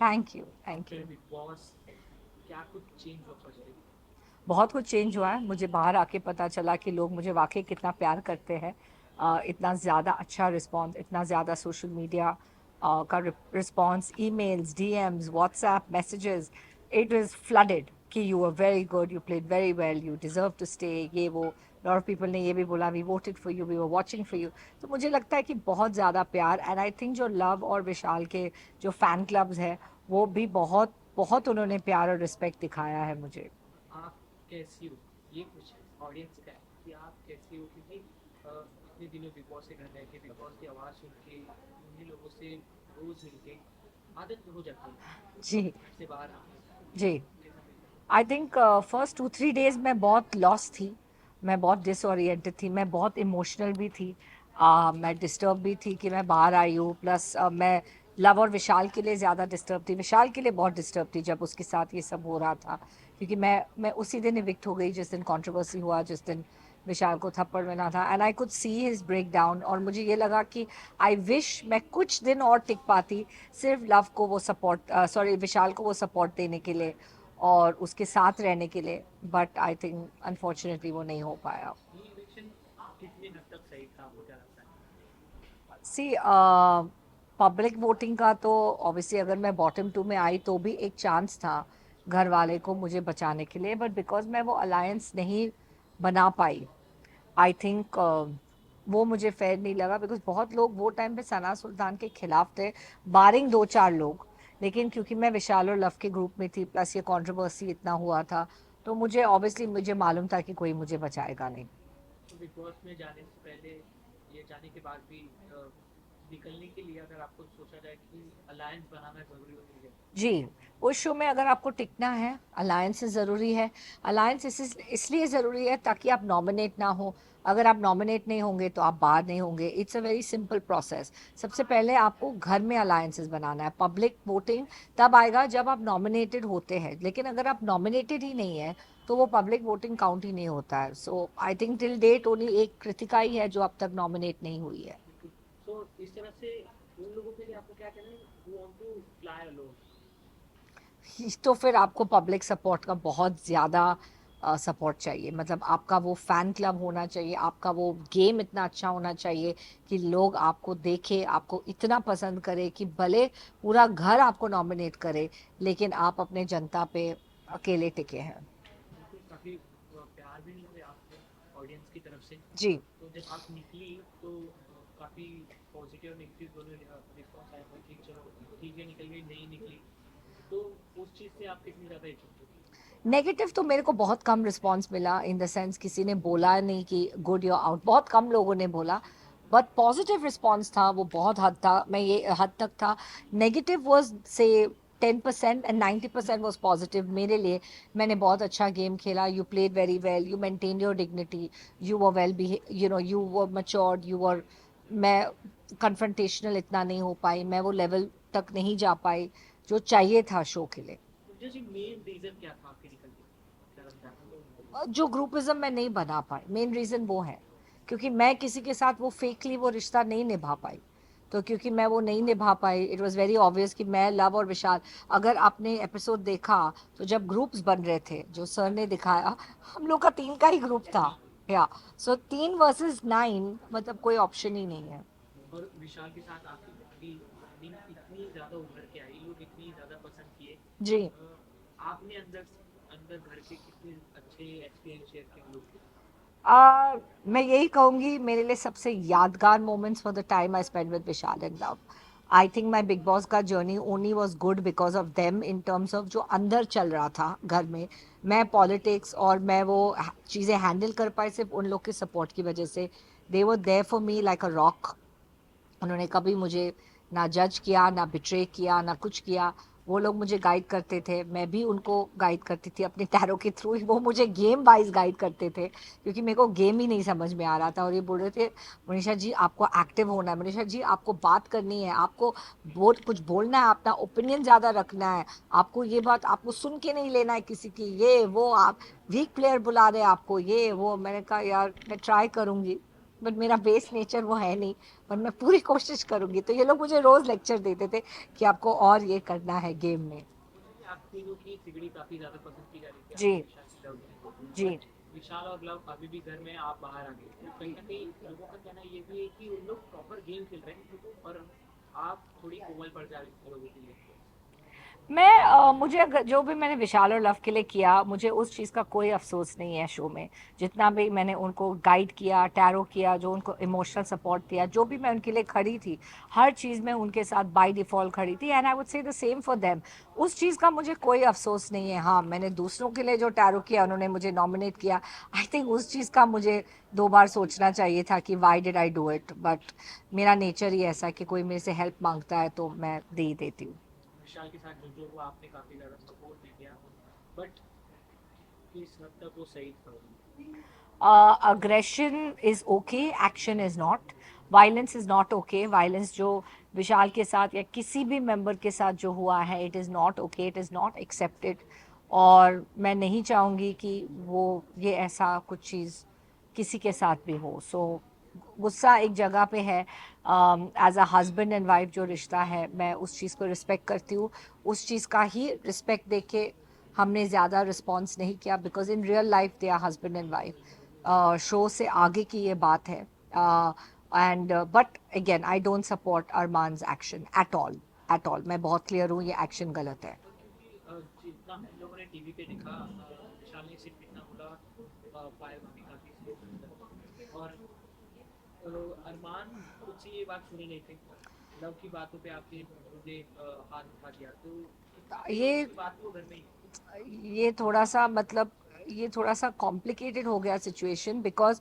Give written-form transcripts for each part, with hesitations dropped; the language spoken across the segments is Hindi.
Thank you, thank you. Big boss क्या कुछ चेंज हुआ पर्सनली? बहुत कुछ चेंज हुआ है। मुझे बाहर आके पता चला कि लोग मुझे वाक़ई कितना प्यार करते हैं। इतना ज़्यादा अच्छा रिस्पॉन्स, इतना ज़्यादा सोशल मीडिया का response, emails, DMs, WhatsApp messages, it was flooded कि you are very good, you played very well, you deserve to stay, ये वो। लॉट ऑफ पीपल ने ये भी बोला we voted for you, we were watching for you. तो मुझे लगता है कि बहुत ज़्यादा प्यार, एंड आई थिंक जो लव और विशाल के जो फ़ैन क्लब्स हैं, वो भी बहुत बहुत उन्होंने प्यार और रिस्पेक्ट दिखाया है मुझे। आप कैसी हो, ये कुछ ऑडियंस का है कि आप कैसी हो, क्योंकि इतने दिनों बिग बॉस के घर रह के, बिग बॉस की आवाज़ सुन के, उन्हीं लोगों से रोज मिल के आदत हो जाती है। अब जी, घर से बाहर आते हैं तो जी। कैसा फील होता आई थिंक फर्स्ट 2-3 डेज़ मैं बहुत लॉस थी, मैं बहुत डिसओरिएंटेड थी, मैं बहुत इमोशनल भी थी। मैं डिस्टर्ब भी थी कि मैं बाहर आई हूँ, प्लस मैं लव और विशाल के लिए ज़्यादा डिस्टर्ब थी, विशाल के लिए बहुत डिस्टर्ब थी जब उसके साथ ये सब हो रहा था, क्योंकि मैं उसी दिन इविक्ट हो गई जिस दिन कंट्रोवर्सी हुआ, जिस दिन विशाल को थप्पड़ मिला था, and I could see his breakdown. और मुझे ये लगा कि आई विश मैं कुछ दिन और टिक पाती, सिर्फ लव को वो सपोर्ट, सॉरी, विशाल को वो सपोर्ट देने के लिए और उसके साथ रहने के लिए। बट आई थिंक अनफॉर्चुनेटली वो नहीं हो पाया। है? ये इलेक्शन कितनी हद तक सही था, आपको क्या लगता है? सी, पब्लिक वोटिंग का तो ऑब्वियसली अगर मैं बॉटम 2 में आई तो भी एक चांस था घर वाले को मुझे बचाने के लिए, बट बिकॉज मैं वो अलायंस नहीं बना पाई, आई थिंक वो मुझे फेयर नहीं लगा, बिकॉज बहुत लोग वो टाइम पे सना सुल्तान के खिलाफ थे, बारिंग 2-4 लोग। लेकिन क्योंकि मैं विशाल और लव के ग्रुप में थी, प्लस ये कंट्रोवर्सी इतना हुआ था, तो मुझे ऑब्वियसली मुझे मालूम था कि कोई मुझे बचाएगा नहीं। तो बिग बॉस में जाने से पहले, ये जाने के बाद भी निकलने के लिए अगर आपको सोचा जाए कि अलायंस बनाना जरूरी हो गया? जी, उस शो में अगर आपको टिकना है, अलायंस ज़रूरी है। अलायंस इसलिए ज़रूरी है ताकि आप नॉमिनेट ना हो। अगर आप नॉमिनेट नहीं होंगे तो आप बाहर नहीं होंगे। It's a very simple process. सबसे पहले आपको घर में अलायंसेस बनाना है। पब्लिक वोटिंग तब आएगा जब आप नॉमिनेटेड होते हैं, लेकिन अगर आप नॉमिनेटेड ही नहीं है तो वो पब्लिक वोटिंग काउंट ही नहीं होता है। So I think till date only एक कृतिका ही है जो अब तक नॉमिनेट नहीं हुई है। बिल्कुल। सो इस तरह से उन लोगों के लिए आपको क्या कहना है, who want to fly alone? तो फिर आपको पब्लिक सपोर्ट का बहुत ज़्यादा सपोर्ट चाहिए। मतलब आपका वो फ़ैन क्लब होना चाहिए, आपका वो गेम इतना अच्छा होना चाहिए कि लोग आपको देखें, आपको इतना पसंद करें कि भले पूरा घर आपको नॉमिनेट करे, लेकिन आप अपने जनता पे अकेले टिके हैं। बिल्कुल, काफ़ी प्यार भी मिले आपको ऑडियंस की तरफ से। जी। तो जब आप निकली तो काफ़ी पॉजिटिव और नेगेटिव दोनों रिस्पॉन्स आया था कि चलो ठीक है, निकल गई, नहीं निकली, तो उस चीज़ से आप कितनी ज़्यादा इफेक्ट हुई? नेगेटिव तो मेरे को बहुत कम रिस्पॉन्स मिला, इन द सेंस किसी ने बोला नहीं कि गुड यू आउट, बहुत कम लोगों ने बोला। बट पॉजिटिव रिस्पॉन्स था वो बहुत हद था, मैं ये हद तक था। नेगेटिव वाज से 10% एंड 90% वाज पॉजिटिव मेरे लिए। मैंने बहुत अच्छा गेम खेला, you played very well, you maintain your dignity, you were well behave, you know, you were matured, you were. मैं कन्फ्रंटेशनल इतना नहीं हो पाई, मैं वो लेवल तक नहीं जा पाई जो चाहिए था शो के लिए। तो जैसे मेन रीज़न क्या था आपके निकलने का, क्या लगता है? जो ग्रुपिज्म मैं नहीं बना पाई, मेन रीज़न वो है, क्योंकि मैं किसी के साथ वो फेकली वो रिश्ता नहीं निभा पाई। तो क्योंकि मैं वो नहीं निभा पाई, इट वाज़ वेरी ऑब्वियस कि मैं, लव और विशाल, अगर आपने एपिसोड देखा तो जब ग्रुप्स बन रहे थे जो सर ने दिखाया, हम लोग का 3 का ही ग्रुप था। या सो 3 वर्सेस 9, मतलब कोई ऑप्शन ही नहीं है। और विशाल के साथ आपकी भी बॉन्डिंग इतनी ज़्यादा उभर के आई, लोग इतनी ज़्यादा पसंद किए। जी। आपने अंदर अंदर घर के कितने अच्छे एक्सपीरियंस शेयर किए लोग के साथ? मैं यही कहूँगी, मेरे लिए सबसे यादगार moments for the time I spend with Vishal and Love. I think my Bigg Boss का journey only was good because of them, in terms of जो अंदर चल रहा था घर में। मैं पॉलिटिक्स और मैं वो चीज़ें हैंडल कर पाई सिर्फ उन लोग के सपोर्ट की वजह से। They were there for me like a rock. उन्होंने कभी मुझे ना जज किया, ना बिट्रे किया, ना कुछ किया। वो लोग मुझे गाइड करते थे, मैं भी उनको गाइड करती थी अपने टैरो के थ्रू ही। वो मुझे गेम वाइज गाइड करते थे, क्योंकि मेरे को गेम ही नहीं समझ में आ रहा था, और ये बोल रहे थे मनीषा जी आपको एक्टिव होना है, मनीषा जी आपको बात करनी है, आपको कुछ बोलना है, अपना ओपिनियन ज़्यादा रखना है, आपको ये बात आपको सुन के नहीं लेना है किसी की, ये वो, आप वीक प्लेयर बुला रहे हैं आपको, ये वो। मैंने कहा यार मैं ट्राई करूँगी, बट मेरा बेस नेचर वो है नहीं, पर मैं पूरी कोशिश करूँगी। तो ये लोग मुझे रोज़ लेक्चर देते थे कि आपको और ये करना है गेम में। आप तीनों की सिगड़ी काफी ज्यादा पसंद की जा रही थी जी, आपको विशाल की लव में, जी। बट विशाल और लव अभी भी घर में, आप बाहर आ गए, तो कहीं ना कहीं लोगों का कहना ये भी है कि उन लोग प्रॉपर गेम खेल रहे हैं और आप थोड़ी कोमल पड़ जा रही हो लोगों के लिए। मुझे जो भी मैंने विशाल और लव के लिए किया, मुझे उस चीज़ का कोई अफसोस नहीं है शो में। जितना भी मैंने उनको गाइड किया, टैरो किया, जो उनको इमोशनल सपोर्ट दिया, जो भी मैं उनके लिए खड़ी थी, हर चीज़ में उनके साथ बाय डिफ़ॉल्ट खड़ी थी, and I would say the same for them. उस चीज़ का मुझे कोई अफसोस नहीं है। हाँ, मैंने दूसरों के लिए जो टैरो किया, उन्होंने मुझे नॉमिनेट किया, आई थिंक उस चीज़ का मुझे 2 बार सोचना चाहिए था कि why did I do it? But मेरा नेचर ही ऐसा है कि कोई मेरे से हेल्प माँगता है तो मैं दे ही देती हूँ। विशाल के साथ जो हुआ आपने काफी ज्यादा सपोर्ट भी किया, बट किस हद तक वो सही था? Aggression is okay, action is not. Violence is not okay. Violence जो विशाल के साथ या किसी भी मेंबर के साथ जो हुआ है, it is not okay, it is not accepted. और मैं नहीं चाहूँगी कि वो ये ऐसा कुछ चीज़ किसी के साथ भी हो। सो गुस्सा एक जगह पे है। As a husband and wife जो रिश्ता है, मैं उस चीज़ को रिस्पेक्ट करती हूँ। उस चीज़ का ही रिस्पेक्ट दे के हमने ज़्यादा रिस्पॉन्स नहीं किया, because in real life they are husband and wife. Show से आगे की ये बात है। And but again I don't support Armaan's action at all. मैं बहुत क्लियर हूँ, ये एक्शन गलत है। क्योंकि जितना हम लोगों ने टीवी पे देखा, विशाल ने सिर्फ इतना बोला, पायल भाभी काफी सुंदर, और अरमान खुद से ये बात सुनी नहीं थी, लव की बातों पे आपने मुझे हाथ उठा दिया, तो ये उसकी बात को घर में ही। ये थोड़ा सा मतलब ये थोड़ा सा कॉम्प्लिकेटेड हो गया सिचुएशन, बिकॉज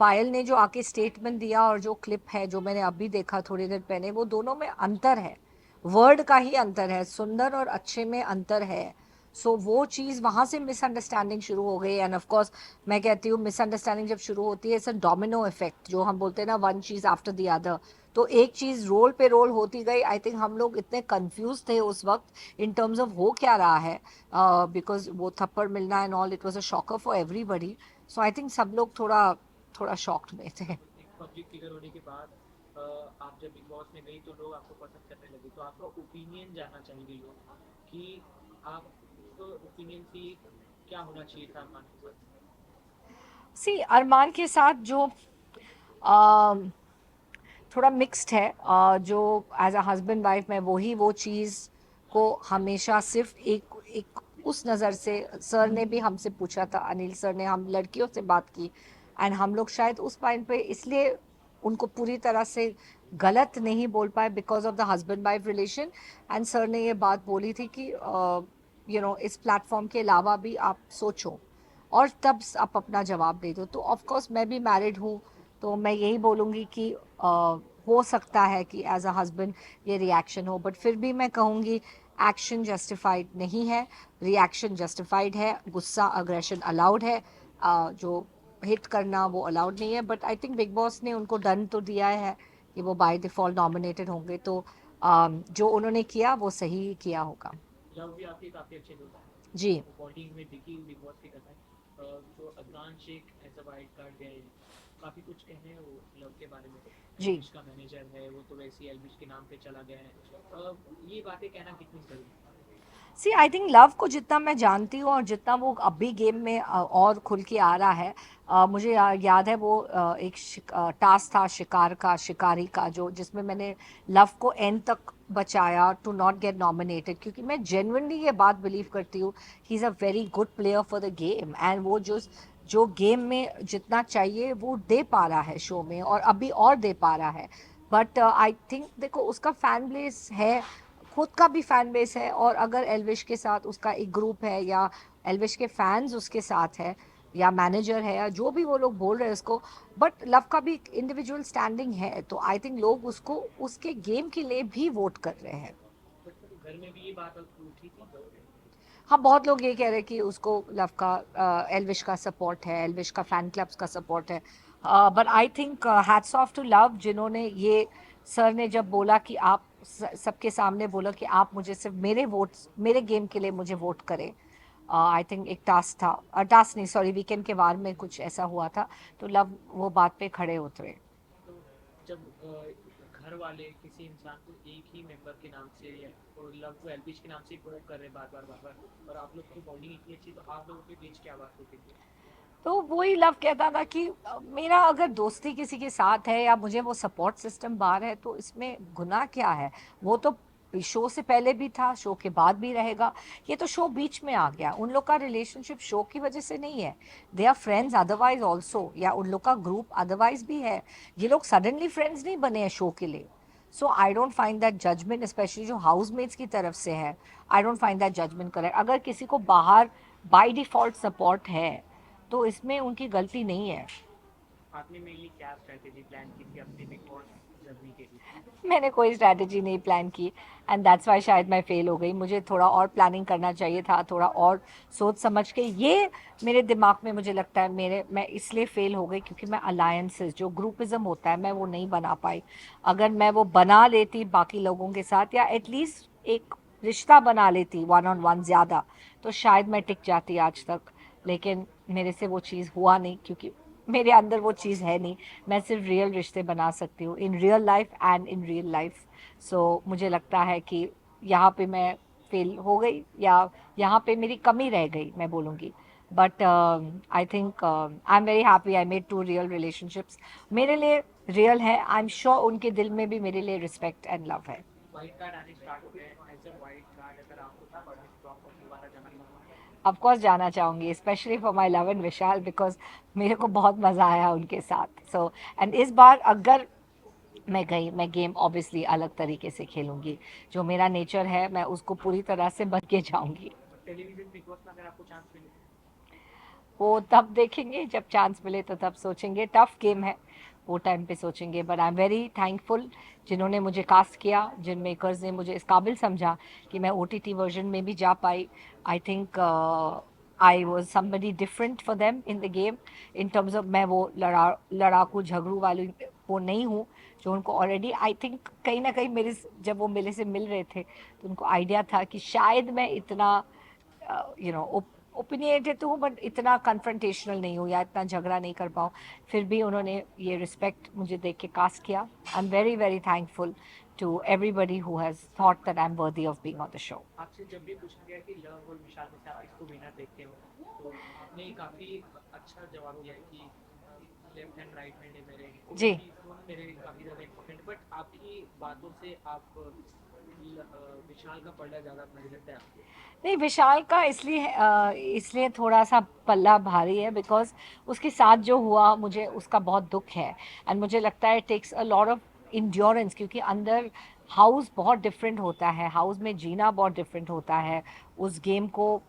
पायल ने जो आके स्टेटमेंट दिया और जो क्लिप है जो मैंने अभी देखा थोड़ी देर पहले, वो दोनों में अंतर है। वर्ड का ही अंतर है, सुंदर और अच्छे में अंतर है। सो वो चीज़ वहाँ से मिसअंडरस्टैंडिंग शुरू हो गई, एंड ऑफ कोर्स मैं कहती हूँ मिसअंडरस्टैंडिंग जब शुरू होती है, इट्स अ डोमिनो इफेक्ट, जो हम बोलते हैं ना, one cheese after the other. तो एक चीज़ रोल पे रोल होती गई। आई थिंक हम लोग इतने कंफ्यूज थे उस वक्त इन टर्म्स ऑफ हो क्या रहा है, बिकॉज वो थप्पड़ मिलना and all, it was a shocker for everybody. So I think सब लोग थोड़ा थोड़ा शॉक्ड में थे। एक पब्लिक फिगर होने के बाद आप जब बिग बॉस में गई तो लोग आपको पसंद करने लगे, तो आपका ओपिनियन जानना चाहेंगे लोग कि आप ओपिनियन की क्या होना चाहिए था अरमान के साथ? सी अरमान के साथ जो um, थोड़ा मिक्स्ड है। जो एज अ हस्बैंड वाइफ मैं वो चीज़ को हमेशा सिर्फ एक एक उस नज़र से, सर ने भी हमसे पूछा था, अनिल सर ने, हम लड़कियों से बात की, एंड हम लोग शायद उस पॉइंट पे इसलिए उनको पूरी तरह से गलत नहीं बोल पाए, because of the husband wife relation. And sir ने ये बात बोली थी कि इस प्लेटफॉर्म के अलावा भी आप सोचो और तब आप अपना जवाब दे दो। तो ऑफ कोर्स मैं भी मैरिड हूँ, तो मैं यही बोलूँगी कि हो सकता है कि एज अ हस्बैंड ये रिएक्शन हो, बट फिर भी मैं कहूँगी एक्शन जस्टिफाइड नहीं है, रिएक्शन जस्टिफाइड है। गुस्सा, अग्रेशन अलाउड है, जो हिट करना वो अलाउड नहीं है। But I think big boss ने उनको डन तो दिया है कि वो बाय डिफ़ॉल्ट नॉमिनेटेड होंगे, तो जो उन्होंने किया वो सही किया होगा। लव भी आपके काफी अच्छे दोस्त हैं, जी, वो बॉन्डिंग में दिखी बिग बॉस के करना है, जो Adnan Shaikh as a wild card गए, काफी कुछ कहने हैं वो लव के बारे में। जी। एल्विश का मैनेजर है वो, तो वैसे ही एल्विश के नाम पे चला गया है, ये बातें कहना कितनी सही है? सी आई थिंक लव को जितना मैं जानती हूँ और जितना वो अभी गेम में और खुल के आ रहा है, मुझे याद है वो एक टास्क था शिकार का, शिकारी का, जो जिसमें मैंने लव को एंड तक बचाया टू नॉट गेट नॉमिनेटेड, क्योंकि मैं जेन्युइनली ये बात बिलीव करती हूँ he is a very good player for the game, and वो जो जो गेम में जितना चाहिए वो दे पा रहा है शो में, और अभी और दे पा रहा है। बट आई थिंक देखो उसका फैन बेस है, खुद का भी फैन बेस है, और अगर एल्विश के साथ उसका एक ग्रुप है, या एल्विश के फैंस उसके साथ है, या मैनेजर है, या जो भी वो लोग बोल रहे हैं उसको, बट लव का भी इंडिविजुअल स्टैंडिंग है, तो आई थिंक लोग उसको उसके गेम के लिए भी वोट कर रहे हैं। बट घर में भी ये बात उठी थी। हाँ, बहुत लोग ये कह रहे हैं कि उसको लव का एल्विश का सपोर्ट है, एल्विश का फैन क्लब्स का सपोर्ट है। But I think hats off to Love, जिन्होंने ये, सर ने जब बोला कि आप सबके सामने बोला कि आप मुझे सिर्फ मेरे वोट्स, मेरे गेम के लिए मुझे वोट करें, आई थिंक एक टास्क था, टास्क नहीं सॉरी वीकेंड के वार में कुछ ऐसा हुआ था, तो लव वो बात पे खड़े उतरे। तो जब घर वाले किसी इंसान को एक ही मेंबर के नाम से या और लव को एलपीज के नाम से प्रूव कर रहे हैं बार बार और आप लोग की बॉन्डिंग इतनी अच्छी, तो आप लोगों के बीच क्या बात होती थी? तो वही लव कहता था कि मेरा अगर दोस्ती किसी के साथ है या मुझे वो सपोर्ट सिस्टम बाहर है तो इसमें गुनाह क्या है। वो तो शो से पहले भी था, शो के बाद भी रहेगा। ये तो शो बीच में आ गया, उन लोग का रिलेशनशिप शो की वजह से नहीं है। They are friends otherwise also, या उन लोग का ग्रुप अदरवाइज भी है। ये लोग सडनली फ्रेंड्स नहीं बने हैं शो के लिए। So I don't find that judgement, specially जो हाउसमेट्स की तरफ से है, I don't find that judgement correct. अगर किसी को बाहर बाय डिफॉल्ट सपोर्ट है तो इसमें उनकी गलती नहीं है। आपने मेनली क्या स्ट्रेटेजी प्लान की थी अपनी बिग बॉस जर्नी के लिए? मैंने कोई स्ट्रैटेजी नहीं प्लान की, एंड दैट्स वाई शायद मैं फेल हो गई। मुझे थोड़ा और प्लानिंग करना चाहिए था, थोड़ा और सोच समझ के। ये मेरे दिमाग में मुझे लगता है मैं इसलिए फेल हो गई क्योंकि मैं अलायंसेस, जो ग्रुपिज्म होता है, मैं वो नहीं बना पाई। अगर मैं वो बना लेती बाकी लोगों के साथ, या एटलीस्ट एक रिश्ता बना लेती वन ऑन वन ज़्यादा, तो शायद मैं टिक जाती आज तक। लेकिन मेरे से वो चीज़ हुआ नहीं क्योंकि मेरे अंदर वो चीज़ है नहीं। मैं सिर्फ रियल रिश्ते बना सकती हूँ in real life and in real life. So मुझे लगता है कि यहाँ पे मैं फेल हो गई, या यहाँ पे मेरी कमी रह गई मैं बोलूँगी। But I think I am very happy I made 2 real relationships. मेरे लिए रियल है, आई एम श्योर उनके दिल में भी मेरे लिए रिस्पेक्ट एंड लव है। वाइट कार्ड आने स्टार्ट हो गए, एज अ वाइट कार्ड अगर आपको था तो आप दोबारा जाना चाहूँगा? ऑफ कोर्स जाना चाहूँगी, specially for my love and Vishal, because मेरे को बहुत मज़ा आया उनके साथ। सो एंड इस बार अगर मैं गई, मैं गेम ऑब्वियसली अलग तरीके से खेलूंगी। जो मेरा नेचर है मैं उसको पूरी तरह से बन के जाऊंगी। टेलीविजन बिग बॉस में अगर आपको चांस मिले? वो तब देखेंगे जब चांस मिले, तो तब सोचेंगे। टफ गेम है, वो टाइम पे सोचेंगे। But I am very thankful जिन्होंने मुझे कास्ट किया, जिन मेकर्स ने मुझे इस काबिल समझा कि मैं OTT वर्जन में भी जा पाई। I think I was somebody different for them in the game, in terms of मैं वो लड़ाकू झगड़ू वाली वो नहीं हूँ जो उनको ऑलरेडी आई थिंक कहीं ना कहीं मेरे जब वो मेरे से मिल रहे थे तो उनको आइडिया था कि शायद मैं इतना ओपिनियटेड तो हूँ बट इतना कन्फ्रंटेशनल नहीं हूँ या इतना झगड़ा नहीं कर पाऊँ। फिर भी उन्होंने ये रिस्पेक्ट मुझे देख के कास्ट किया। I am very very thankful to everybody who has thought that I am worthy of being on the show. आपसे जब भी पूछा गया कि लव और विशाल में से आप किसको विनर देखते हो, तो आपने काफी अच्छा जवाब दिया कि लेफ्ट हैंड राइट हैंड है मेरे, जी। दोनों मेरे काफी ज्यादा इम्पोर्टेंट। बट आपकी बातों से आप विशाल का पलड़ा ज्यादा भारी लगता है आपको? नहीं, विशाल का इसलिए थोड़ा सा पल्ला भारी है बिकॉज उसके साथ जो हुआ मुझे उसका बहुत दुख है। एंड मुझे लगता है takes a lot of endurance, क्योंकि अंदर हाउस बहुत डिफरेंट होता है, हाउस में जीना बहुत डिफरेंट होता है, उस गेम को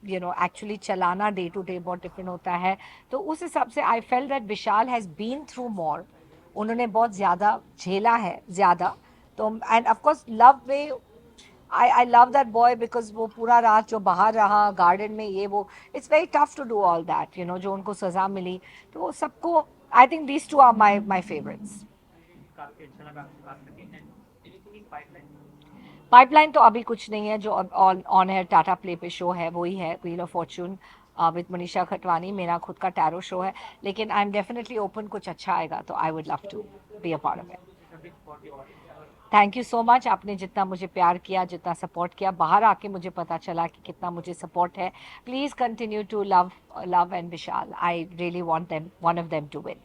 एक्चुअली चलाना डे टू डे बहुत डिफरेंट होता है। तो उस हिसाब से I feel that Vishal has been through more, उन्होंने बहुत ज़्यादा झेला है ज़्यादा। तो and of course love way I love that boy because वो पूरा रात जो बाहर रहा गार्डन में, ये वो it's very tough to do all that, जो उनको सज़ा मिली। तो सबको I think these two are my favourites. काफी अच्छा लगा आपसे बात करके। And anything in pipeline? Pipeline तो अभी कुछ नहीं है, जो ऑन एयर टाटा प्ले पे शो है वही है, wheel of fortune with Manisha Khatwani. मेरा खुद का टैरो शो है, लेकिन आई एम डेफिनेटली ओपन, कुछ अच्छा आएगा तो I would love to be a part of it. Thank you so much, आपने जितना मुझे प्यार किया, जितना सपोर्ट किया, बाहर आके मुझे पता चला कि कितना मुझे सपोर्ट है। Please continue to Love and Vishal. I really want them, one of them to win.